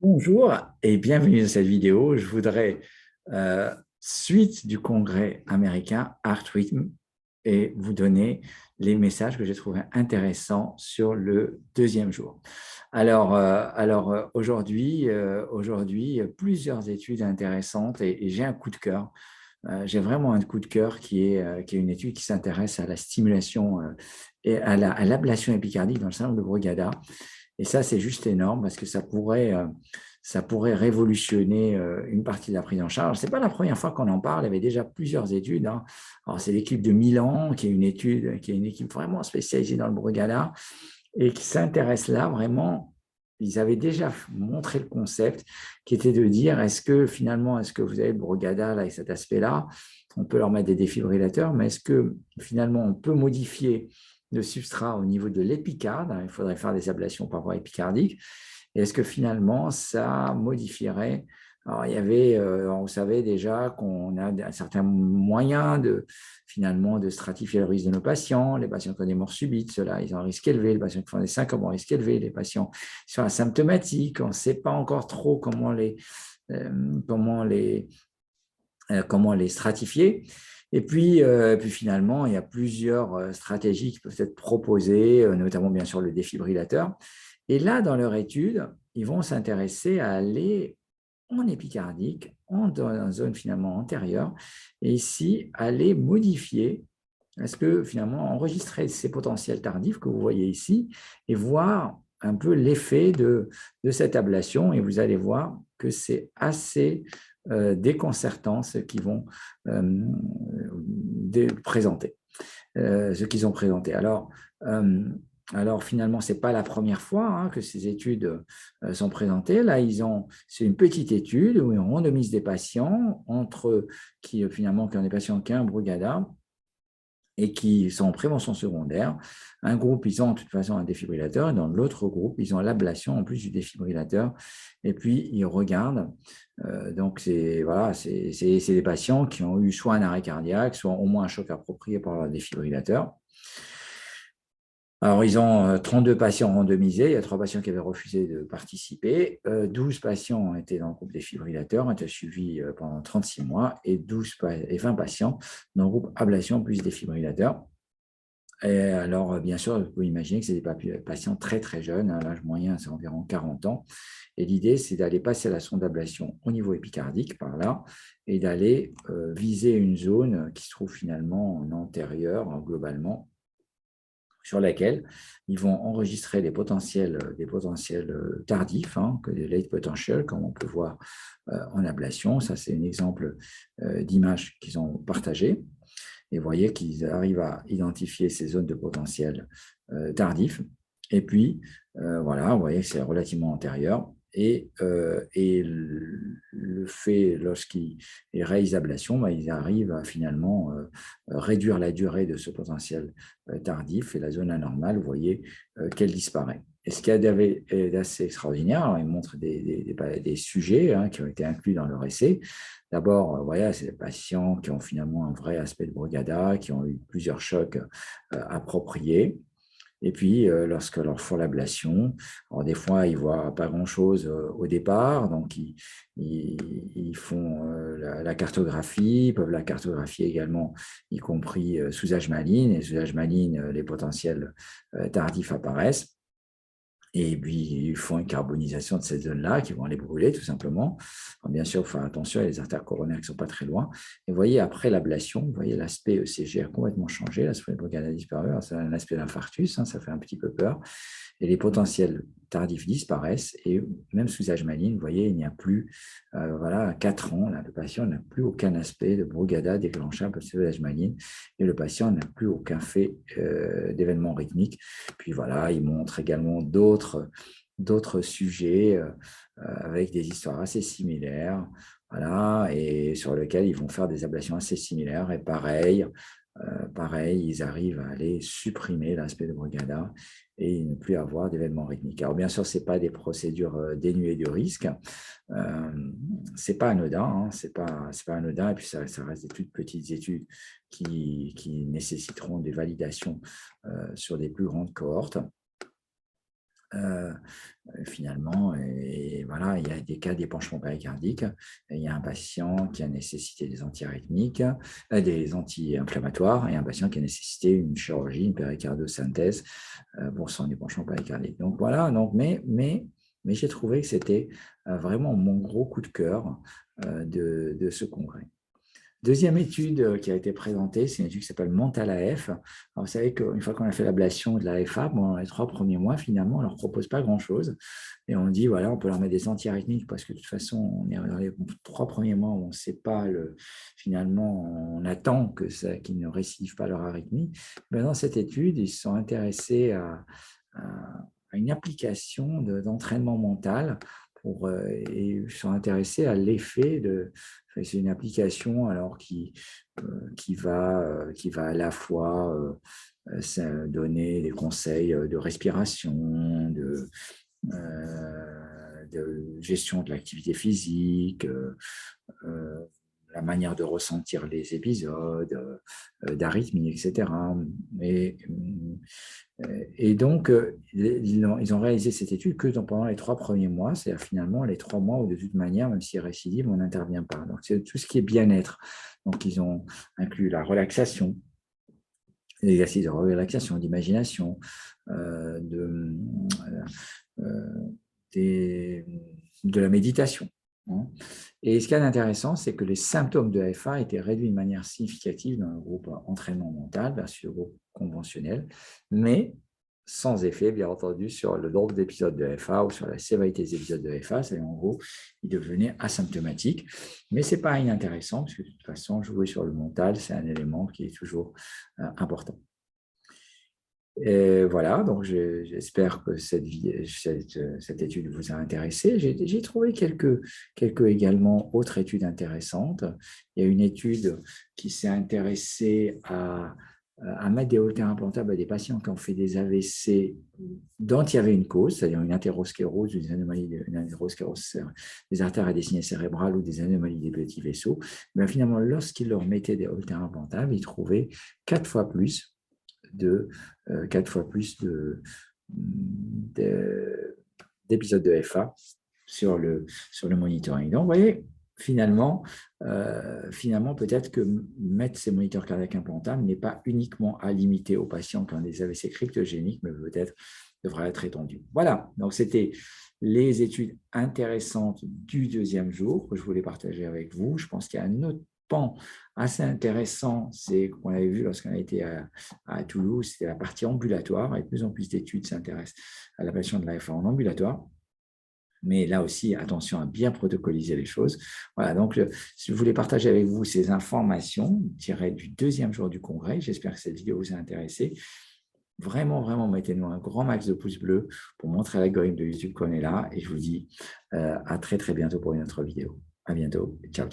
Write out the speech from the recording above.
Bonjour et bienvenue dans cette vidéo. Je voudrais, suite du congrès américain Art Rhythm, et vous donner les messages que j'ai trouvés intéressants sur le deuxième jour. Aujourd'hui, plusieurs études intéressantes et j'ai un coup de cœur. J'ai vraiment un coup de cœur qui est une étude qui s'intéresse à la stimulation et à l'ablation épicardique dans le syndrome de Brugada. Et ça, c'est juste énorme parce que ça pourrait révolutionner une partie de la prise en charge. Ce n'est pas la première fois qu'on en parle, il y avait déjà plusieurs études. Hein. Alors, c'est l'équipe de Milan qui est une équipe vraiment spécialisée dans le Brugada et qui s'intéresse là vraiment. Ils avaient déjà montré le concept qui était de dire est-ce que vous avez le Brugada là et cet aspect-là, on peut leur mettre des défibrillateurs, mais est-ce que finalement on peut modifier le substrat au niveau de l'épicarde, il faudrait faire des ablations par voie épicardique, et est-ce que finalement ça modifierait. Alors, on savait déjà qu'on a un certain moyen finalement de stratifier le risque de nos patients. Les patients qui ont des morts subites, ceux-là, ils ont un risque élevé. Les patients qui font des syncopes ont un risque élevé. Les patients qui sont asymptomatiques, on ne sait pas encore trop euh, comment les, comment les stratifier. Et puis finalement, il y a plusieurs stratégies qui peuvent être proposées, notamment bien sûr le défibrillateur. Et là, dans leur étude, ils vont s'intéresser à aller en épicardique, dans une zone finalement antérieure, et ici, aller modifier, est-ce que finalement enregistrer ces potentiels tardifs que vous voyez ici, et voir un peu l'effet de cette ablation, et vous allez voir que c'est assez déconcertant ce qu'ils vont présenter, ce qu'ils ont présenté. Alors finalement, ce n'est pas la première fois que ces études sont présentées. Là, c'est une petite étude où ils randomisent des patients qui finalement qui ont des patients qui ont un Brugada et qui sont en prévention secondaire. Un groupe, ils ont de toute façon un défibrillateur, et dans l'autre groupe, ils ont l'ablation en plus du défibrillateur. Et puis, ils regardent. Donc, c'est des patients qui ont eu soit un arrêt cardiaque, soit au moins un choc approprié par leur défibrillateur. Alors, ils ont 32 patients randomisés. Il y a 3 patients qui avaient refusé de participer. 12 patients ont été dans le groupe défibrillateur, ont été suivis pendant 36 mois, et 20 patients dans le groupe ablation plus défibrillateur. Et alors, bien sûr, vous pouvez imaginer que c'est des patients très, très jeunes. L'âge moyen, c'est environ 40 ans. Et l'idée, c'est d'aller passer la sonde d'ablation au niveau épicardique, par là, et d'aller viser une zone qui se trouve finalement en antérieure, globalement, sur laquelle ils vont enregistrer des potentiels tardifs, que des late potential, comme on peut voir en ablation. Ça, c'est un exemple d'image qu'ils ont partagé. Et vous voyez qu'ils arrivent à identifier ces zones de potentiel tardif. Et puis, voilà, vous voyez que c'est relativement antérieur. Et le fait, lorsqu'ils réalisent l'ablation, ils arrivent à finalement réduire la durée de ce potentiel tardif, et la zone anormale, vous voyez qu'elle disparaît. Et ce qu'il y a d'assez extraordinaire, alors ils montrent des sujets qui ont été inclus dans leur essai. D'abord, voilà, c'est des patients qui ont finalement un vrai aspect de Brugada, qui ont eu plusieurs chocs appropriés. Et puis, lorsque leur font l'ablation, alors des fois, ils ne voient pas grand-chose au départ, donc ils font la cartographie, ils peuvent la cartographier également, y compris sous âge maligne, et sous âge maligne, les potentiels tardifs apparaissent. Et puis, ils font une carbonisation de ces zones-là qui vont les brûler, tout simplement. Alors, bien sûr, il faut faire attention, il y a les artères coronaires qui ne sont pas très loin. Et vous voyez, après l'ablation, vous voyez l'aspect ECG a complètement changé, l'aspect Brugada a disparu. C'est un aspect d'infarctus, ça fait un petit peu peur. Et les potentiels tardifs disparaissent. Et même sous âge maligne, vous voyez, il n'y a plus, à 4 ans, là, le patient n'a plus aucun aspect de Brugada déclenchable sous âge maligne. Et le patient n'a plus aucun fait d'événement rythmique. Puis voilà, il montre également d'autres sujets avec des histoires assez similaires, voilà, et sur lesquels ils vont faire des ablations assez similaires. Et pareil, ils arrivent à aller supprimer l'aspect de Brugada et ne plus avoir d'événements rythmiques. Alors bien sûr, ce n'est pas des procédures dénuées de risque. C'est pas anodin, c'est pas anodin, et puis ça reste des toutes petites études qui nécessiteront des validations sur des plus grandes cohortes. finalement, et voilà, il y a des cas d'épanchement péricardique. Il y a un patient qui a nécessité des antiarythmiques, des anti-inflammatoires, et un patient qui a nécessité une chirurgie, une péricardiosynthèse pour son épanchement péricardique. Donc voilà, donc, mais j'ai trouvé que c'était vraiment mon gros coup de cœur de ce congrès. Deuxième étude qui a été présentée, c'est une étude qui s'appelle Mental AF. Alors, vous savez qu'une fois qu'on a fait l'ablation de la FA, bon, dans les 3 premiers mois, finalement, on ne leur propose pas grand-chose. Et on dit, voilà, on peut leur mettre des antiarythmiques parce que de toute façon, on est dans les 3 premiers mois où on ne sait pas, finalement, on attend qu'ils ne récidivent pas leur arythmie. Mais dans cette étude, ils se sont intéressés à une application d'entraînement mental et sont intéressés à l'effet de. C'est une application alors qui va à la fois donner des conseils de respiration, de gestion de l'activité physique, la manière de ressentir les épisodes, d'arythmie, etc. Et donc, ils ont réalisé cette étude que pendant les 3 premiers mois, c'est-à-dire finalement les 3 mois où de toute manière, même s'il récidive, on n'intervient pas. Donc, c'est tout ce qui est bien-être. Donc, ils ont inclus la relaxation, l'exercice de relaxation, d'imagination, de la méditation. Et ce qui est intéressant, c'est que les symptômes de FA étaient réduits de manière significative dans le groupe entraînement mental versus le groupe conventionnel, mais sans effet, bien entendu, sur le nombre d'épisodes de FA ou sur la sévérité des épisodes de FA. C'est en gros, ils devenaient asymptomatiques. Mais ce n'est pas inintéressant, parce que de toute façon, jouer sur le mental, c'est un élément qui est toujours important. Et voilà, donc j'espère que cette étude vous a intéressé. J'ai trouvé quelques également autres études intéressantes. Il y a une étude qui s'est intéressée à mettre des haltères implantables à des patients qui ont fait des AVC dont il y avait une cause, c'est-à-dire une athérosclérose ou des anomalies des artères à dessiner cérébrales ou des anomalies des petits vaisseaux. Mais finalement, lorsqu'ils leur mettaient des haltères implantables, ils trouvaient 4 fois plus d'épisodes de FA sur le monitoring. Donc, vous voyez, finalement peut-être que mettre ces moniteurs cardiaques implantables n'est pas uniquement à limiter aux patients qui ont des AVC cryptogéniques, mais peut-être devrait être étendu. Voilà, donc c'était les études intéressantes du deuxième jour que je voulais partager avec vous. Je pense qu'il y a un autre pan assez intéressant, c'est qu'on avait vu lorsqu'on a été à Toulouse, c'était la partie ambulatoire, et de plus en plus d'études s'intéressent à l'ablation de la FA en ambulatoire. Mais là aussi, attention à bien protocoliser les choses. Voilà, donc je voulais partager avec vous ces informations tirées du deuxième jour du congrès. J'espère que cette vidéo vous a intéressé. Vraiment, mettez-nous un grand max de pouces bleus pour montrer à l'algorithme de YouTube qu'on est là. Et je vous dis à très bientôt pour une autre vidéo. À bientôt. Ciao.